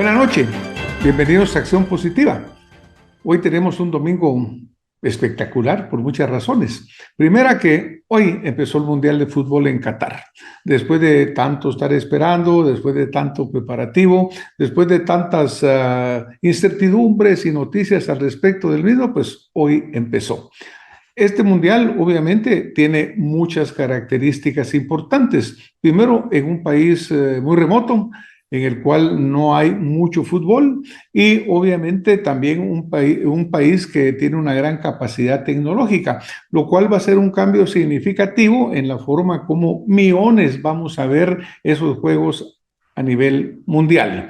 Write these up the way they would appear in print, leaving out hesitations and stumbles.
Buenas noches, bienvenidos a Acción Positiva. Hoy tenemos un domingo espectacular por muchas razones. Primera, que hoy empezó el Mundial de Fútbol en Qatar. Después de tanto estar esperando, después de tanto preparativo, después de tantas incertidumbres y noticias al respecto del mismo, pues hoy empezó. Este mundial obviamente tiene muchas características importantes. Primero, en un país muy remoto, en el cual no hay mucho fútbol, y obviamente también un país que tiene una gran capacidad tecnológica, lo cual va a ser un cambio significativo en la forma como millones vamos a ver esos juegos a nivel mundial.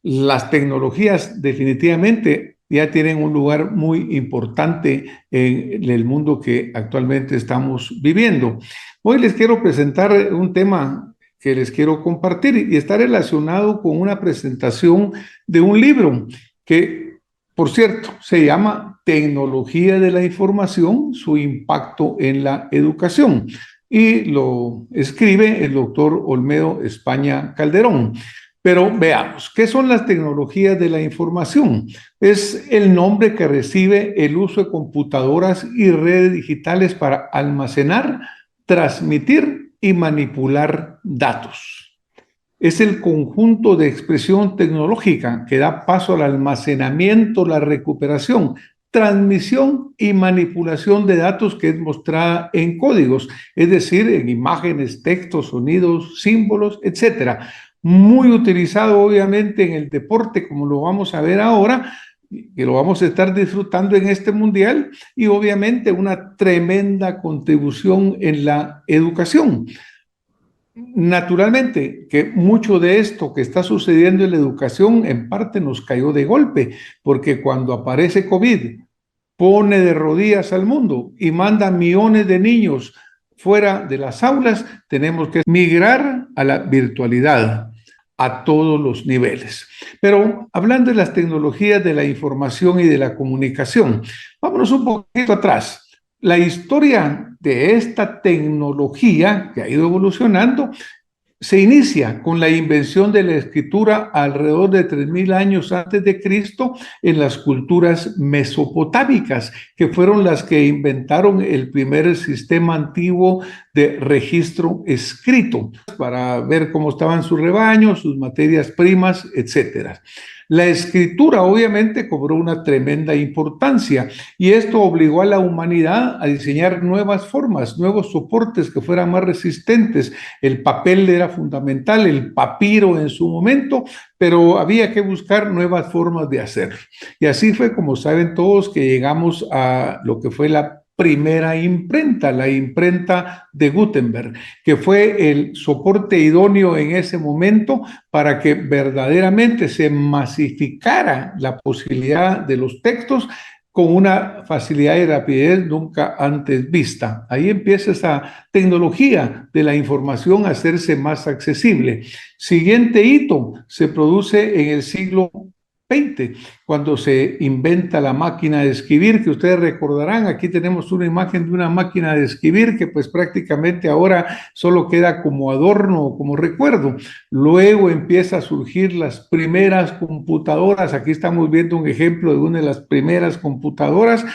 Las tecnologías definitivamente ya tienen un lugar muy importante en el mundo que actualmente estamos viviendo. Hoy les quiero presentar un tema que les quiero compartir y está relacionado con una presentación de un libro que, por cierto, se llama Tecnología de la Información, su impacto en la educación, y lo escribe el doctor Olmedo España Calderón. Pero veamos, ¿qué son las tecnologías de la información? Es el nombre que recibe el uso de computadoras y redes digitales para almacenar, transmitir y manipular datos. Es el conjunto de expresión tecnológica que da paso al almacenamiento, la recuperación, transmisión y manipulación de datos que es mostrada en códigos, es decir, en imágenes, textos, sonidos, símbolos, etcétera. Muy utilizado obviamente en el deporte, como lo vamos a ver ahora, que lo vamos a estar disfrutando en este mundial, y obviamente una tremenda contribución en la educación. Naturalmente que mucho de esto que está sucediendo en la educación en parte nos cayó de golpe, porque cuando aparece COVID, pone de rodillas al mundo y manda millones de niños fuera de las aulas, tenemos que migrar a la virtualidad a todos los niveles. Pero hablando de las tecnologías de la información y de la comunicación, vámonos un poquito atrás. La historia de esta tecnología que ha ido evolucionando se inicia con la invención de la escritura alrededor de 3000 años antes de Cristo en las culturas mesopotámicas, que fueron las que inventaron el primer sistema antiguo de registro escrito para ver cómo estaban sus rebaños, sus materias primas, etcétera. La escritura obviamente cobró una tremenda importancia y esto obligó a la humanidad a diseñar nuevas formas, nuevos soportes que fueran más resistentes. El papel era fundamental, el papiro en su momento, pero había que buscar nuevas formas de hacerlo. Y así fue, como saben todos, que llegamos a lo que fue la primera imprenta, la imprenta de Gutenberg, que fue el soporte idóneo en ese momento para que verdaderamente se masificara la posibilidad de los textos con una facilidad y rapidez nunca antes vista. Ahí empieza esa tecnología de la información a hacerse más accesible. Siguiente hito se produce en el siglo XX, cuando se inventa la máquina de escribir, que ustedes recordarán, aquí tenemos una imagen de una máquina de escribir que pues prácticamente ahora solo queda como adorno, como recuerdo. Luego empieza a surgir las primeras computadoras, aquí estamos viendo un ejemplo de una de las primeras computadoras.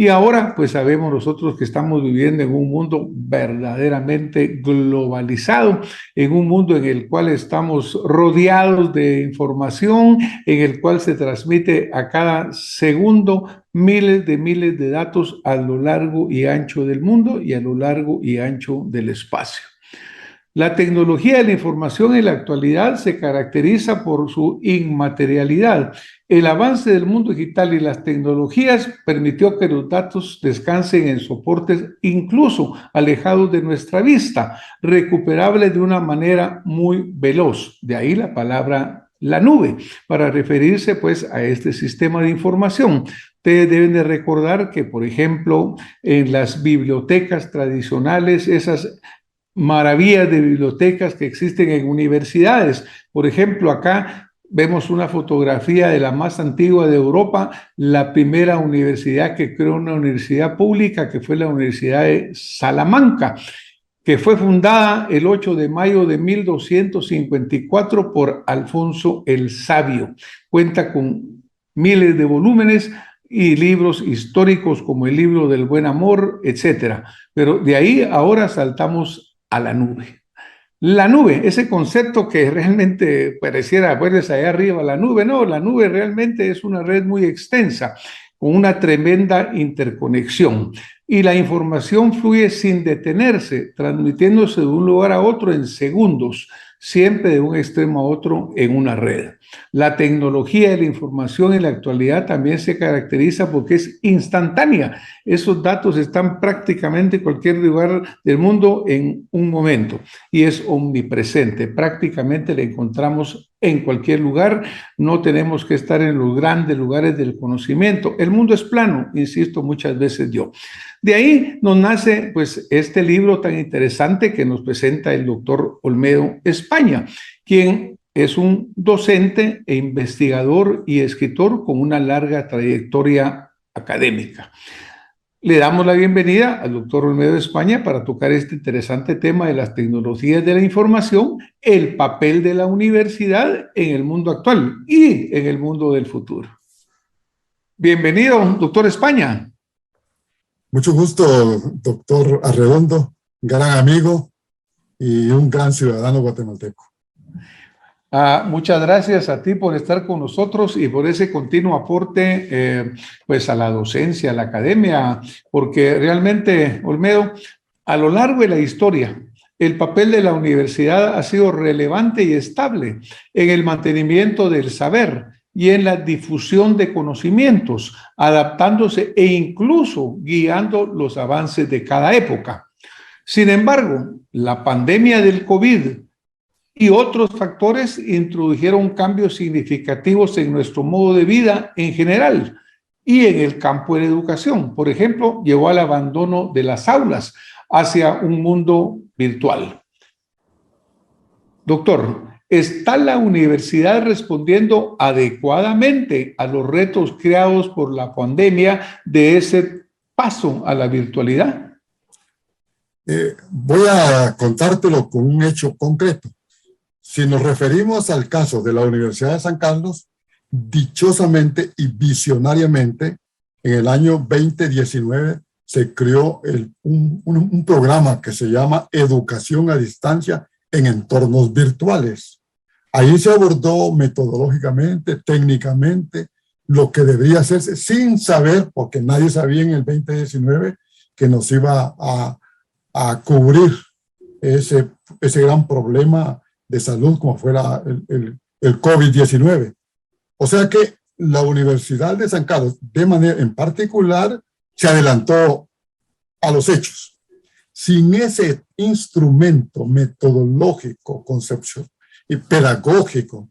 Y ahora, pues sabemos nosotros que estamos viviendo en un mundo verdaderamente globalizado, en un mundo en el cual estamos rodeados de información, en el cual se transmite a cada segundo miles de datos a lo largo y ancho del mundo y a lo largo y ancho del espacio. La tecnología de la información en la actualidad se caracteriza por su inmaterialidad. El avance del mundo digital y las tecnologías permitió que los datos descansen en soportes incluso alejados de nuestra vista, recuperables de una manera muy veloz. De ahí la palabra la nube, para referirse pues a este sistema de información. Ustedes deben de recordar que, por ejemplo, en las bibliotecas tradicionales, esas maravillas de bibliotecas que existen en universidades. Por ejemplo, acá vemos una fotografía de la más antigua de Europa, la primera universidad que creó una universidad pública, que fue la Universidad de Salamanca, que fue fundada el 8 de mayo de 1254 por Alfonso el Sabio. Cuenta con miles de volúmenes y libros históricos como el libro del buen amor, etcétera. Pero de ahí ahora saltamos a la nube. La nube, ese concepto que realmente pareciera, pues allá arriba la nube, no, la nube realmente es una red muy extensa, con una tremenda interconexión. Y la información fluye sin detenerse, transmitiéndose de un lugar a otro en segundos, siempre de un extremo a otro en una red. La tecnología de la información en la actualidad también se caracteriza porque es instantánea. Esos datos están prácticamente en cualquier lugar del mundo en un momento y es omnipresente. Prácticamente la encontramos en cualquier lugar. No tenemos que estar en los grandes lugares del conocimiento. El mundo es plano, insisto muchas veces yo. De ahí nos nace pues este libro tan interesante que nos presenta el doctor Olmedo España, quien es un docente e investigador y escritor con una larga trayectoria académica. Le damos la bienvenida al doctor Olmedo España para tocar este interesante tema de las tecnologías de la información, el papel de la universidad en el mundo actual y en el mundo del futuro. Bienvenido, doctor España. Mucho gusto, doctor Arredondo, gran amigo y un gran ciudadano guatemalteco. Muchas gracias a ti por estar con nosotros y por ese continuo aporte pues a la docencia, a la academia, porque realmente, Olmedo, a lo largo de la historia, el papel de la universidad ha sido relevante y estable en el mantenimiento del saber y en la difusión de conocimientos, adaptándose e incluso guiando los avances de cada época. Sin embargo, la pandemia del COVID y otros factores introdujeron cambios significativos en nuestro modo de vida en general y en el campo de la educación. Por ejemplo, llevó al abandono de las aulas hacia un mundo virtual. Doctor, ¿está la universidad respondiendo adecuadamente a los retos creados por la pandemia de ese paso a la virtualidad? Voy a contártelo con un hecho concreto. Si nos referimos al caso de la Universidad de San Carlos, dichosamente y visionariamente, en el año 2019 se creó un programa que se llama Educación a Distancia en Entornos Virtuales. Ahí se abordó metodológicamente, técnicamente, lo que debería hacerse sin saber, porque nadie sabía en el 2019 que nos iba a cubrir ese gran problema de salud como fuera el COVID-19. O sea que la Universidad de San Carlos, de manera en particular, se adelantó a los hechos. Sin ese instrumento metodológico, conceptual y pedagógico,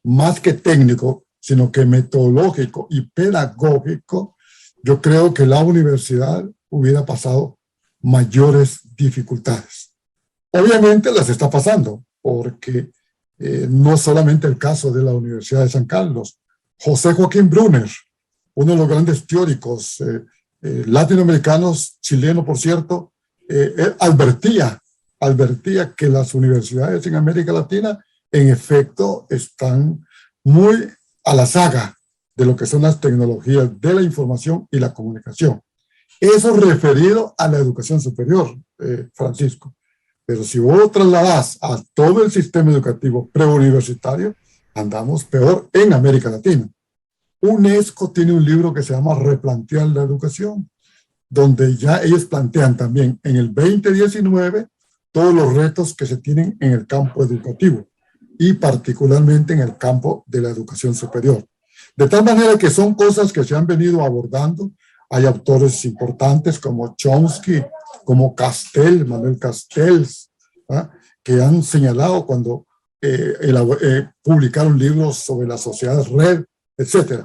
más que técnico, sino que metodológico y pedagógico, yo creo que la universidad hubiera pasado mayores dificultades. Obviamente las está pasando, porque no es solamente el caso de la Universidad de San Carlos. José Joaquín Brunner, uno de los grandes teóricos latinoamericanos, chileno por cierto, advertía que las universidades en América Latina en efecto están muy a la saga de lo que son las tecnologías de la información y la comunicación. Eso referido a la educación superior, Francisco. Pero si vos trasladas a todo el sistema educativo preuniversitario, andamos peor en América Latina. UNESCO tiene un libro que se llama Replantear la Educación, donde ya ellos plantean también en el 2019 todos los retos que se tienen en el campo educativo y particularmente en el campo de la educación superior. De tal manera que son cosas que se han venido abordando. Hay autores importantes como Chomsky, como Manuel Castells, ¿ah?, que han señalado cuando publicaron libros sobre la sociedad red, etc.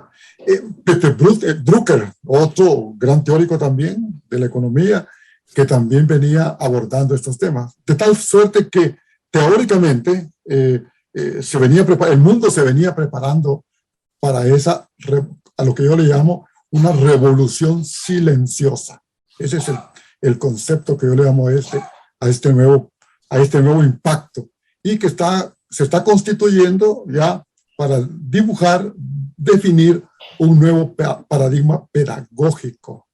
Peter Drucker, otro gran teórico también de la economía, que también venía abordando estos temas. De tal suerte que teóricamente el mundo se venía preparando para a lo que yo le llamo una revolución silenciosa. Ese es el concepto que yo le llamo a este nuevo impacto y que se está constituyendo ya para dibujar, definir un nuevo paradigma pedagógico,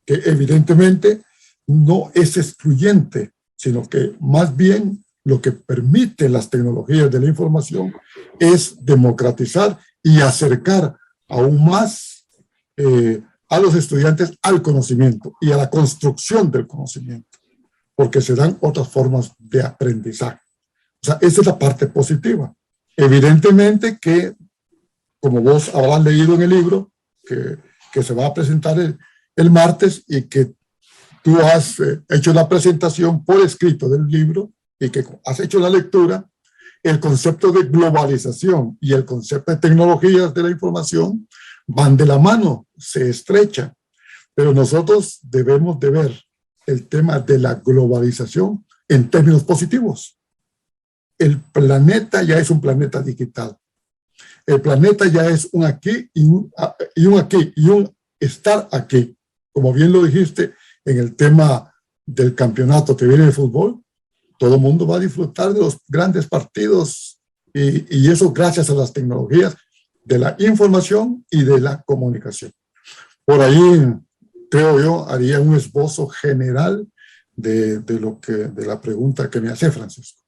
que evidentemente no es excluyente, sino que más bien lo que permite las tecnologías de la información es democratizar y acercar aún más a los estudiantes al conocimiento y a la construcción del conocimiento, porque se dan otras formas de aprendizaje. O sea, esa es la parte positiva. Evidentemente que, como vos habrás leído en el libro, que se va a presentar el martes y que tú has hecho la presentación por escrito del libro y que has hecho la lectura, el concepto de globalización y el concepto de tecnologías de la información van de la mano, se estrechan. Pero nosotros debemos de ver el tema de la globalización en términos positivos. El planeta ya es un planeta digital. El planeta ya es un aquí y un estar aquí. Como bien lo dijiste en el tema del campeonato que viene de fútbol, todo el mundo va a disfrutar de los grandes partidos y eso gracias a las tecnologías de la información y de la comunicación. Por ahí, creo yo, haría un esbozo general de la pregunta que me hace Francisco.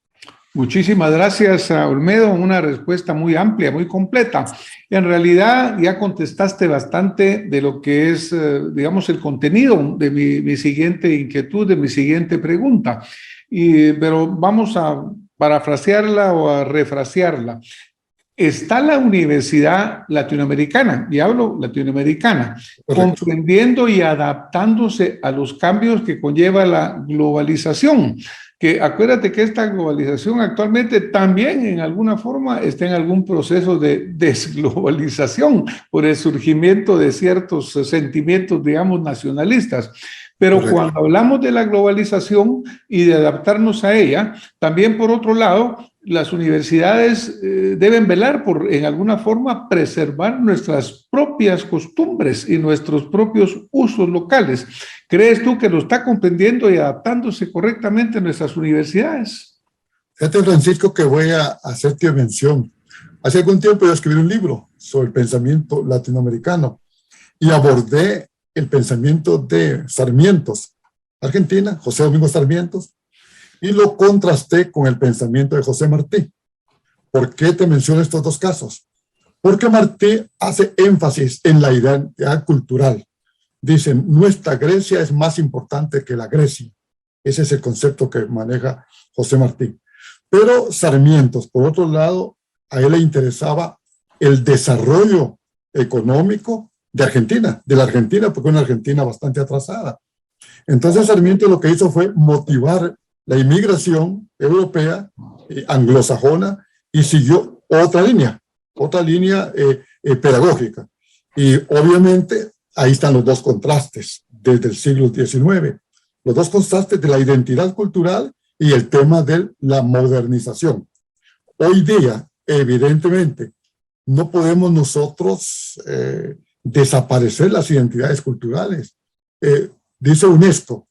Muchísimas gracias, Olmedo. Una respuesta muy amplia, muy completa. En realidad ya contestaste bastante de lo que es, digamos, el contenido de mi siguiente inquietud, de mi siguiente pregunta. Pero vamos a parafrasearla o a refrasearla. Está la Universidad Latinoamericana, y hablo latinoamericana, Correcto. comprendiendo y adaptándose a los cambios que conlleva la globalización. Que acuérdate que esta globalización actualmente también en alguna forma está en algún proceso de desglobalización por el surgimiento de ciertos sentimientos, digamos, nacionalistas. Pero Correcto. cuando hablamos de la globalización y de adaptarnos a ella, también por otro lado, las universidades deben velar por, en alguna forma, preservar nuestras propias costumbres y nuestros propios usos locales. ¿Crees tú que lo está comprendiendo y adaptándose correctamente en nuestras universidades? Fíjate, Francisco, que voy a hacerte mención. Hace algún tiempo yo escribí un libro sobre el pensamiento latinoamericano y abordé el pensamiento de Sarmientos, Argentina, José Domingo Sarmientos, y lo contrasté con el pensamiento de José Martí. ¿Por qué te menciono estos dos casos? Porque Martí hace énfasis en la identidad cultural. Dicen, nuestra Grecia es más importante que la Grecia. Ese es el concepto que maneja José Martí. Pero Sarmientos, por otro lado, a él le interesaba el desarrollo económico de Argentina, de la Argentina, porque es una Argentina bastante atrasada. Entonces Sarmiento lo que hizo fue motivar la inmigración europea, anglosajona, y siguió otra línea pedagógica. Y obviamente ahí están los dos contrastes desde el siglo XIX, los dos contrastes de la identidad cultural y el tema de la modernización. Hoy día, evidentemente, no podemos nosotros desaparecer las identidades culturales. Dice UNESCO,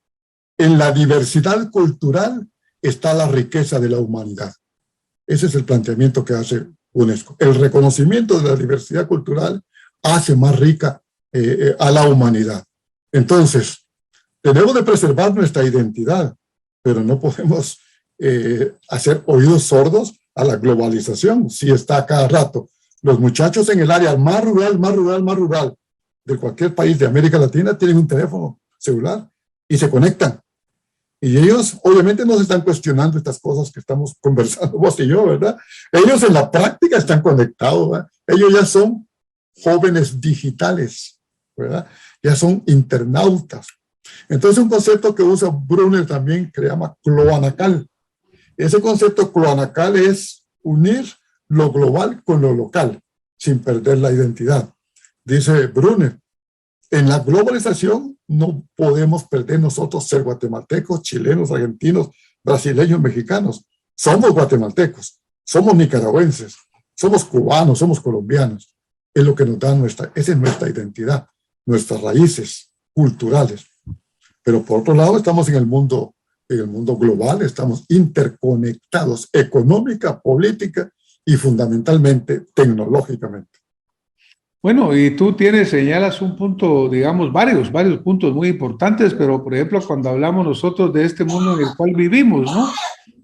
en la diversidad cultural está la riqueza de la humanidad. Ese es el planteamiento que hace UNESCO. El reconocimiento de la diversidad cultural hace más rica a la humanidad. Entonces, tenemos de preservar nuestra identidad, pero no podemos hacer oídos sordos a la globalización. Si está a cada rato. Los muchachos en el área más rural de cualquier país de América Latina tienen un teléfono celular y se conectan. Y ellos obviamente no se están cuestionando estas cosas que estamos conversando vos y yo, ¿verdad? Ellos en la práctica están conectados, ¿verdad? Ellos ya son jóvenes digitales, ¿verdad? Ya son internautas. Entonces un concepto que usa Brunner también que se llama cloanacal. Ese concepto cloanacal es unir lo global con lo local, sin perder la identidad. Dice Brunner, en la globalización no podemos perder nosotros ser guatemaltecos, chilenos, argentinos, brasileños, mexicanos. Somos guatemaltecos, somos nicaragüenses, somos cubanos, somos colombianos. Es lo que nos da esa es nuestra identidad, nuestras raíces culturales. Pero por otro lado estamos en el mundo en el mundo global, estamos interconectados económica, política y fundamentalmente tecnológicamente. Bueno, y tú señalas un punto, digamos, varios puntos muy importantes, pero por ejemplo, cuando hablamos nosotros de este mundo en el cual vivimos, ¿no?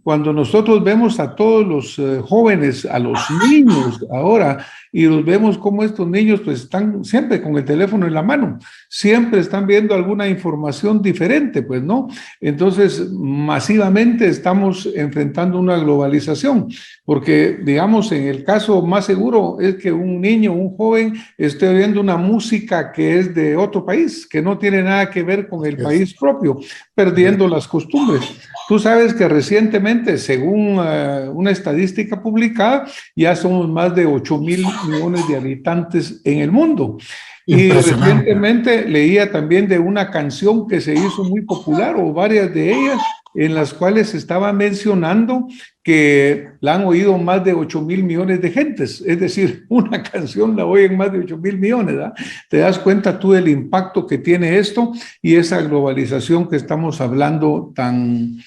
Cuando nosotros vemos a todos los jóvenes, a los niños ahora, y los vemos como estos niños pues están siempre con el teléfono en la mano, siempre están viendo alguna información diferente, pues, ¿no? Entonces, masivamente estamos enfrentando una globalización, porque, digamos, en el caso más seguro es que un niño, un joven, esté oyendo una música que es de otro país, que no tiene nada que ver con el país propio, perdiendo las costumbres. Tú sabes que recientemente, según una estadística publicada, ya somos más de 8.000 millones de habitantes en el mundo. Y recientemente leía también de una canción que se hizo muy popular, o varias de ellas, en las cuales estaba mencionando que la han oído más de 8.000 millones de gentes. Es decir, una canción la oyen más de 8.000 millones, ¿verdad? Te das cuenta tú del impacto que tiene esto y esa globalización que estamos hablando tan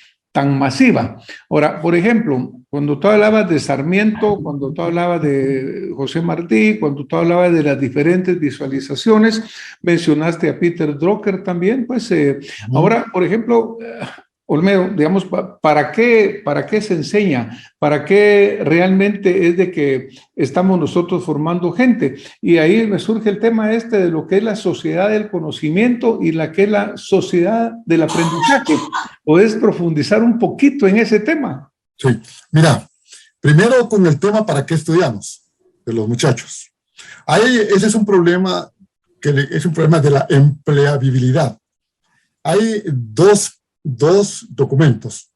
masiva. Ahora, por ejemplo, cuando tú hablabas de Sarmiento, cuando tú hablabas de José Martí, cuando tú hablabas de las diferentes visualizaciones, mencionaste a Peter Drucker también, pues ahora, por ejemplo, Olmedo, digamos, ¿para qué se enseña? ¿Para qué realmente es de que estamos nosotros formando gente? Y ahí me surge el tema de lo que es la sociedad del conocimiento y la que es la sociedad del aprendizaje. ¿Puedes profundizar un poquito en ese tema? Sí, mira, primero con el tema ¿para qué estudiamos? De los muchachos. Ese es un problema es un problema de la empleabilidad. Hay dos documentos.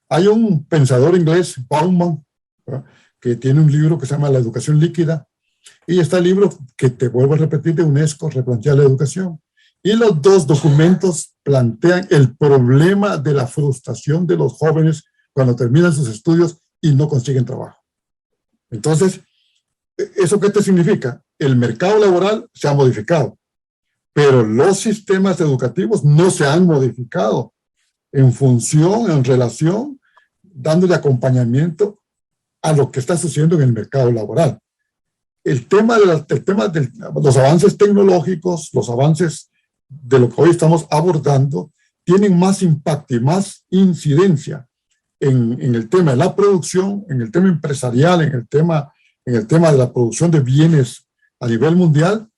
Hay un pensador inglés, Bauman, ¿verdad?, que tiene un libro que se llama La educación líquida, y está el libro que te vuelvo a repetir de UNESCO, Replantear la educación. Y los dos documentos plantean el problema de la frustración de los jóvenes cuando terminan sus estudios y no consiguen trabajo. Entonces, ¿eso qué te significa? El mercado laboral se ha modificado, pero los sistemas educativos no se han modificado en función, en relación, dándole acompañamiento a lo que está sucediendo en el mercado laboral. El tema de los avances tecnológicos, los avances de lo que hoy estamos abordando, tienen más impacto y más incidencia en el tema de la producción, en el tema empresarial, en el tema de la producción de bienes a nivel mundial,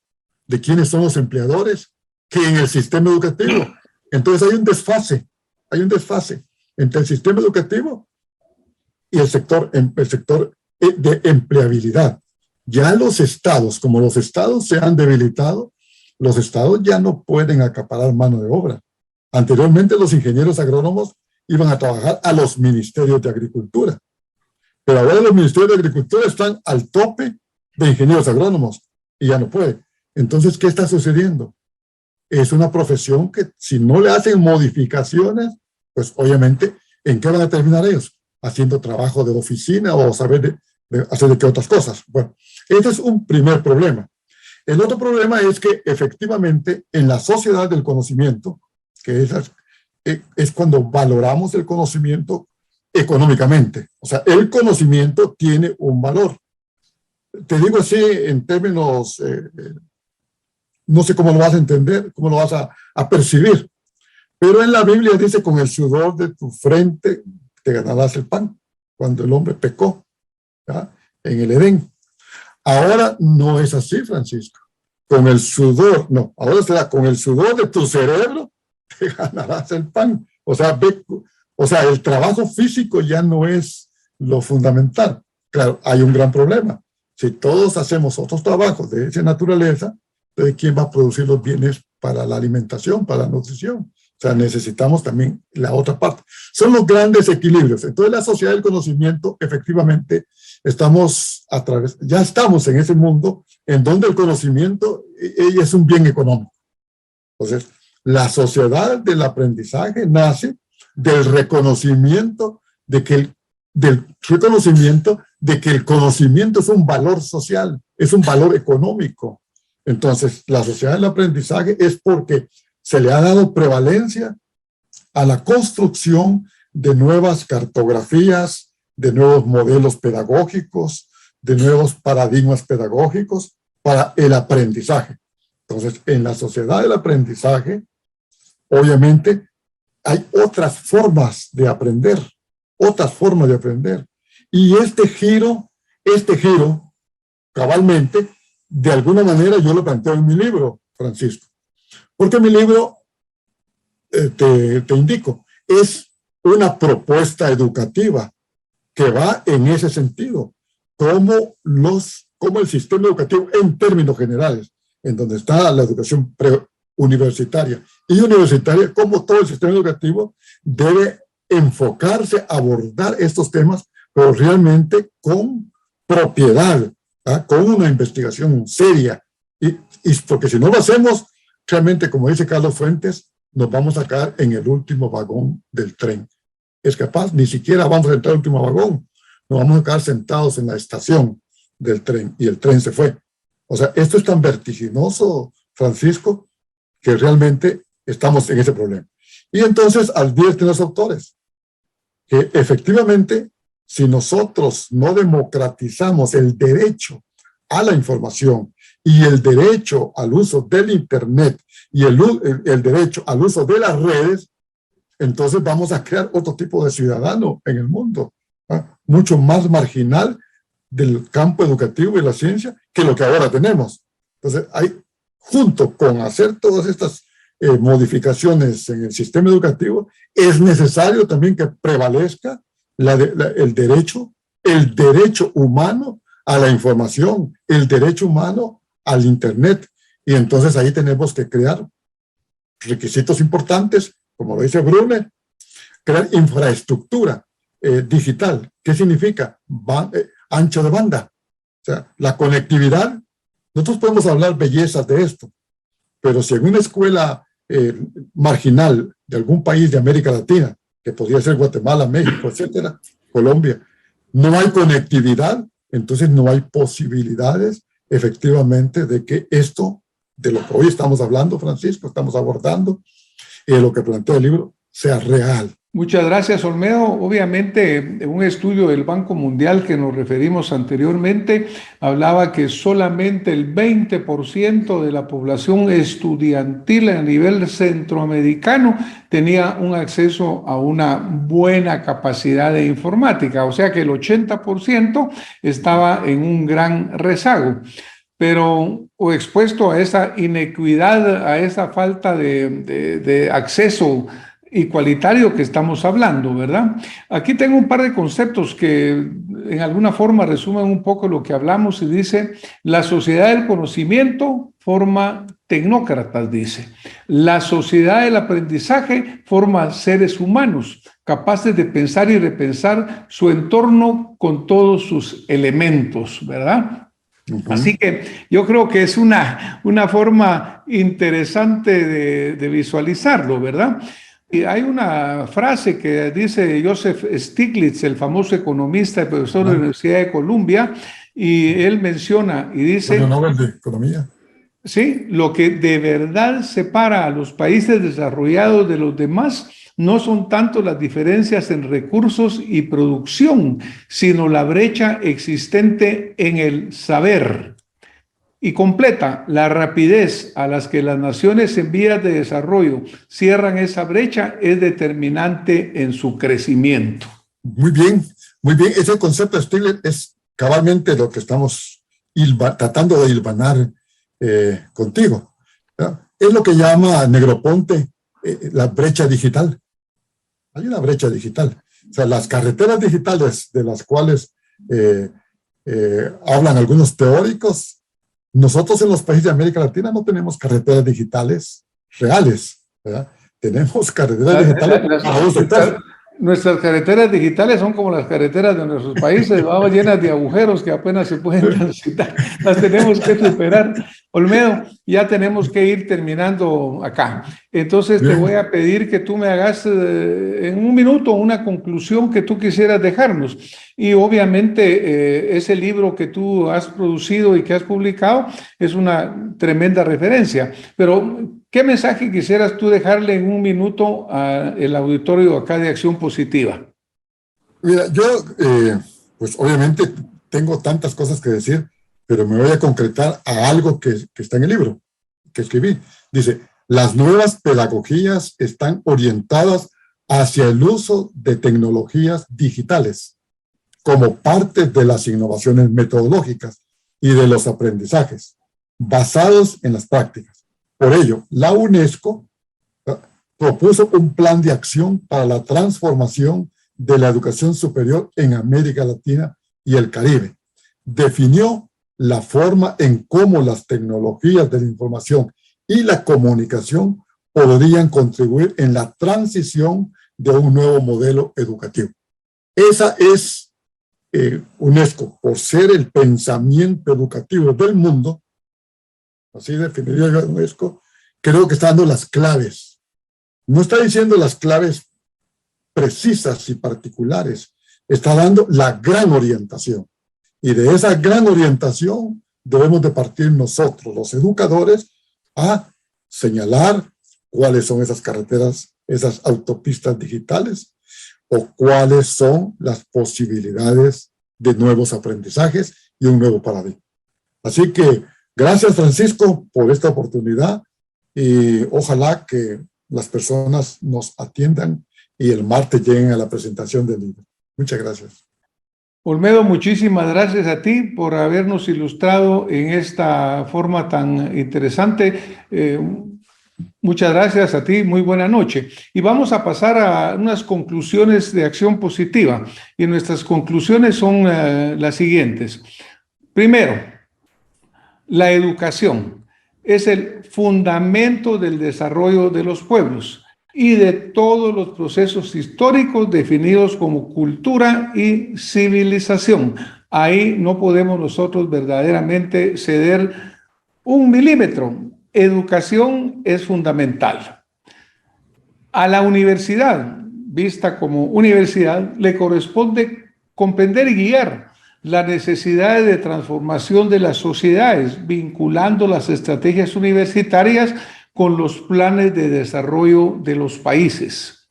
de quiénes son los empleadores, que en el sistema educativo. Entonces hay un desfase entre el sistema educativo y el sector de empleabilidad. Ya los estados, como los estados se han debilitado, los estados ya no pueden acaparar mano de obra. Anteriormente los ingenieros agrónomos iban a trabajar a los ministerios de agricultura, pero ahora los ministerios de agricultura están al tope de ingenieros agrónomos y ya no puede. Entonces, ¿qué está sucediendo? Es una profesión que si no le hacen modificaciones, pues obviamente, ¿en qué van a terminar ellos? Haciendo trabajo de oficina o hacer de qué otras cosas. Bueno, ese es un primer problema. El otro problema es que efectivamente en la sociedad del conocimiento, que es cuando valoramos el conocimiento económicamente. O sea, el conocimiento tiene un valor. Te digo así en términos, no sé cómo lo vas a entender, cómo lo vas a percibir, pero en la Biblia dice, con el sudor de tu frente te ganarás el pan, cuando el hombre pecó, ¿ya?, en el Edén. Ahora no es así, Francisco. Con el sudor, no, ahora será con el sudor de tu cerebro te ganarás el pan. O sea, el trabajo físico ya no es lo fundamental. Claro, hay un gran problema. Si todos hacemos otros trabajos de esa naturaleza, entonces ¿quién va a producir los bienes para la alimentación, para la nutrición? O sea, necesitamos también la otra parte. Son los grandes equilibrios. Entonces, la sociedad del conocimiento, efectivamente, ya estamos en ese mundo en donde el conocimiento es un bien económico. Entonces, la sociedad del aprendizaje nace del reconocimiento de que el conocimiento es un valor social, es un valor económico. Entonces, la sociedad del aprendizaje es porque se le ha dado prevalencia a la construcción de nuevas cartografías, de nuevos modelos pedagógicos, de nuevos paradigmas pedagógicos para el aprendizaje. Entonces, en la sociedad del aprendizaje, obviamente, hay otras formas de aprender, Y este giro, cabalmente, de alguna manera yo lo planteo en mi libro, Francisco. Porque mi libro, te indico, es una propuesta educativa que va en ese sentido, como el sistema educativo en términos generales, en donde está la educación preuniversitaria y universitaria, como todo el sistema educativo debe enfocarse, abordar estos temas, pero realmente con propiedad, con una investigación seria, y porque si no lo hacemos, realmente, como dice Carlos Fuentes, nos vamos a caer en el último vagón del tren. Es capaz, ni siquiera vamos a entrar al último vagón, nos vamos a quedar sentados en la estación del tren, y el tren se fue. O sea, esto es tan vertiginoso, Francisco, que realmente estamos en ese problema. Y entonces advierten los autores que efectivamente, si nosotros no democratizamos el derecho a la información y el derecho al uso del Internet y el derecho al uso de las redes, entonces vamos a crear otro tipo de ciudadano en el mundo, mucho más marginal del campo educativo y la ciencia que lo que ahora tenemos. Entonces, junto con hacer todas estas modificaciones en el sistema educativo, es necesario también que prevalezca el derecho humano a la información, el derecho humano al Internet. Y entonces ahí tenemos que crear requisitos importantes, como lo dice Brune, crear infraestructura digital. ¿Qué significa? Ancho de banda. O sea, la conectividad. Nosotros podemos hablar bellezas de esto, pero si en una escuela marginal de algún país de América Latina, que podría ser Guatemala, México, etcétera, Colombia, no hay conectividad, entonces no hay posibilidades efectivamente de que esto, de lo que hoy estamos hablando, Francisco, estamos abordando, lo que plantea el libro, sea real. Muchas gracias, Olmedo. Obviamente, un estudio del Banco Mundial que nos referimos anteriormente hablaba que solamente el 20% de la población estudiantil a nivel centroamericano tenía un acceso a una buena capacidad de informática, o sea que el 80% estaba en un gran rezago. Pero o expuesto a esa inequidad, a esa falta de acceso igualitario que estamos hablando, ¿verdad? Aquí tengo un par de conceptos que en alguna forma resumen un poco lo que hablamos y dice, la sociedad del conocimiento forma tecnócratas, dice. La sociedad del aprendizaje forma seres humanos capaces de pensar y repensar su entorno con todos sus elementos, ¿verdad? Así que yo creo que es una forma interesante de visualizarlo, ¿verdad? Y hay una frase que dice Joseph Stiglitz, el famoso economista y profesor de la Universidad de Columbia, y él menciona y dice... Premio Nobel de Economía. Sí, lo que de verdad separa a los países desarrollados de los demás no son tanto las diferencias en recursos y producción, sino la brecha existente en el saber. Y completa, la rapidez a las que las naciones en vías de desarrollo cierran esa brecha es determinante en su crecimiento. Muy bien, muy bien. Ese concepto de Stiglitz es cabalmente lo que estamos tratando de hilvanar contigo, ¿verdad? Es lo que llama Negroponte la brecha digital. Hay una brecha digital. O sea, las carreteras digitales de las cuales hablan algunos teóricos, nosotros en los países de América Latina no tenemos carreteras digitales reales, ¿verdad? Tenemos carreteras digitales. Nuestras carreteras digitales son como las carreteras de nuestros países, vamos llenas de agujeros que apenas se pueden transitar. Las tenemos que superar. Olmedo, ya tenemos que ir terminando acá. Entonces te Bien. voy a pedir que tú me hagas en un minuto una conclusión que tú quisieras dejarnos. Y obviamente ese libro que tú has producido y que has publicado es una tremenda referencia. Pero, ¿qué mensaje quisieras tú dejarle en un minuto al auditorio acá de Acción Positiva? Mira, yo, pues obviamente tengo tantas cosas que decir, pero me voy a concretar a algo que está en el libro que escribí. Dice, las nuevas pedagogías están orientadas hacia el uso de tecnologías digitales como parte de las innovaciones metodológicas y de los aprendizajes basados en las prácticas. Por ello, la UNESCO propuso un plan de acción para la transformación de la educación superior en América Latina y el Caribe. Definió la forma en cómo las tecnologías de la información y la comunicación podrían contribuir en la transición de un nuevo modelo educativo. Esa es UNESCO, por ser el pensamiento educativo del mundo, así definiría yo a UNESCO, creo que está dando las claves. No está diciendo las claves precisas y particulares, está dando la gran orientación. Y de esa gran orientación debemos de partir nosotros, los educadores, a señalar cuáles son esas carreteras, esas autopistas digitales, o cuáles son las posibilidades de nuevos aprendizajes y un nuevo paradigma. Así que gracias, Francisco, por esta oportunidad y ojalá que las personas nos atiendan y el martes lleguen a la presentación del libro. Muchas gracias. Olmedo, muchísimas gracias a ti por habernos ilustrado en esta forma tan interesante. Muchas gracias a ti, muy buena noche. Y vamos a pasar a unas conclusiones de Acción Positiva. Y nuestras conclusiones son las siguientes. Primero, la educación es el fundamento del desarrollo de los pueblos y de todos los procesos históricos definidos como cultura y civilización. Ahí no podemos nosotros verdaderamente ceder un milímetro. Educación es fundamental. A la universidad, vista como universidad, le corresponde comprender y guiar las necesidades de transformación de las sociedades, vinculando las estrategias universitarias con los planes de desarrollo de los países.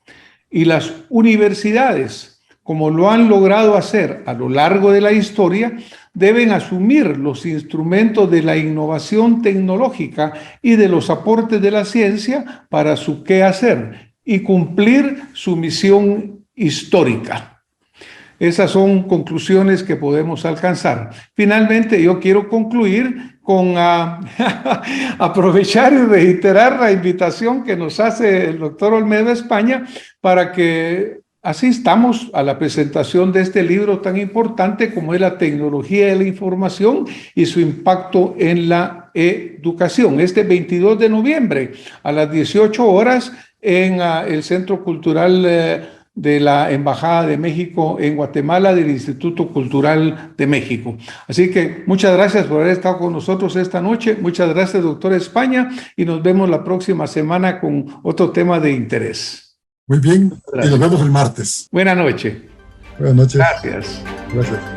Y las universidades, como lo han logrado hacer a lo largo de la historia, deben asumir los instrumentos de la innovación tecnológica y de los aportes de la ciencia para su quehacer y cumplir su misión histórica. Esas son conclusiones que podemos alcanzar. Finalmente, yo quiero concluir con aprovechar y reiterar la invitación que nos hace el doctor Olmedo España para que asistamos a la presentación de este libro tan importante como es la tecnología de la información y su impacto en la educación. Este 22 de noviembre a las 18 horas en el Centro Cultural de la Embajada de México en Guatemala, del Instituto Cultural de México. Así que muchas gracias por haber estado con nosotros esta noche. Muchas gracias, doctor España, y nos vemos la próxima semana con otro tema de interés. Muy bien, y nos vemos el martes. Buenas noches. Buenas noches. Gracias. Gracias.